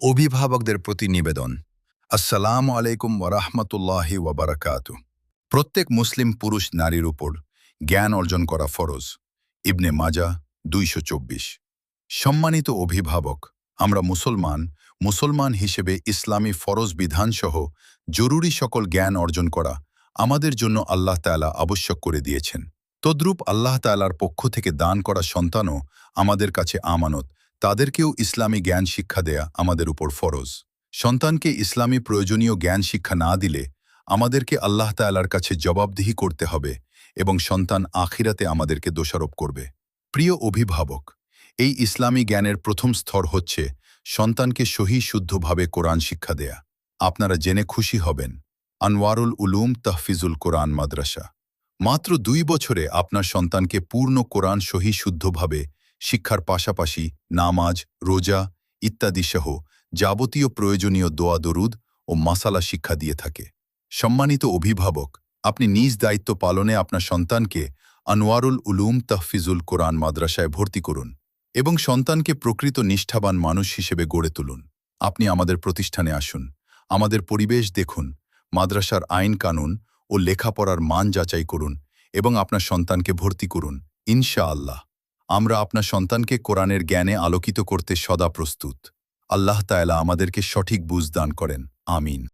অভিভাবকদের প্রতি নিবেদন। আসসালামু আলাইকুম ওয়ারাহমাতুল্লাহি ওয়াবারাকাতু। প্রত্যেক মুসলিম পুরুষ নারীর উপর জ্ঞান অর্জন করা ফরজ। ইবনে মাজা 224। সম্মানিত অভিভাবক, আমরা মুসলমান হিসেবে ইসলামী ফরজ বিধানসহ জরুরি সকল জ্ঞান অর্জন করা আমাদের জন্য আল্লাহ তাআলা আবশ্যক করে দিয়েছেন। তদ্রূপ আল্লাহ তাআলার পক্ষ থেকে দান করা সন্তানও আমাদের কাছে আমানত, তাদেরকেও ইসলামী জ্ঞান শিক্ষা দেয়া আমাদের উপর ফরজ। সন্তানকে ইসলামী প্রয়োজনীয় জ্ঞান শিক্ষা না দিলে আমাদেরকে আল্লাহ তাআলার কাছে জবাবদিহি করতে হবে এবং সন্তান আখিরাতে আমাদেরকে দোষারোপ করবে। প্রিয় অভিভাবক, এই ইসলামী জ্ঞানের প্রথম স্তর হচ্ছে সন্তানকে সহি শুদ্ধভাবে কোরআন শিক্ষা দেয়া। আপনারা জেনে খুশি হবেন, আনওয়ারুল উলুম তাহফিজুল কোরআন মাদ্রাসা মাত্র 2 বছরে আপনার সন্তানকে পূর্ণ কোরআন সহি শুদ্ধভাবে শিক্ষার পাশাপাশি নামাজ, রোজা ইত্যাদি সহ যাবতীয় প্রয়োজনীয় দোয়া দরুদ ও মাসালা শিক্ষা দিয়ে থাকে। সম্মানিত অভিভাবক, আপনি নিজ দায়িত্ব পালনে আপনার সন্তানকে আনওয়ারুল উলুম তাহফিজুল কোরআন মাদ্রাসায় ভর্তি করুন এবং সন্তানকে প্রকৃত নিষ্ঠাবান মানুষ হিসেবে গড়ে তুলুন। আপনি আমাদের প্রতিষ্ঠানে আসুন, আমাদের পরিবেশ দেখুন, মাদ্রাসার আইন কানুন ও লেখাপড়ার মান যাচাই করুন এবং আপনার সন্তানকে ভর্তি করুন। ইনশাআল্লাহ আমরা আপনার সন্তানকে কোরআনের জ্ঞানে আলোকিত করতে সদা প্রস্তুত। আল্লাহ তাআলা আমাদেরকে সঠিক বুঝ দান করেন। আমিন।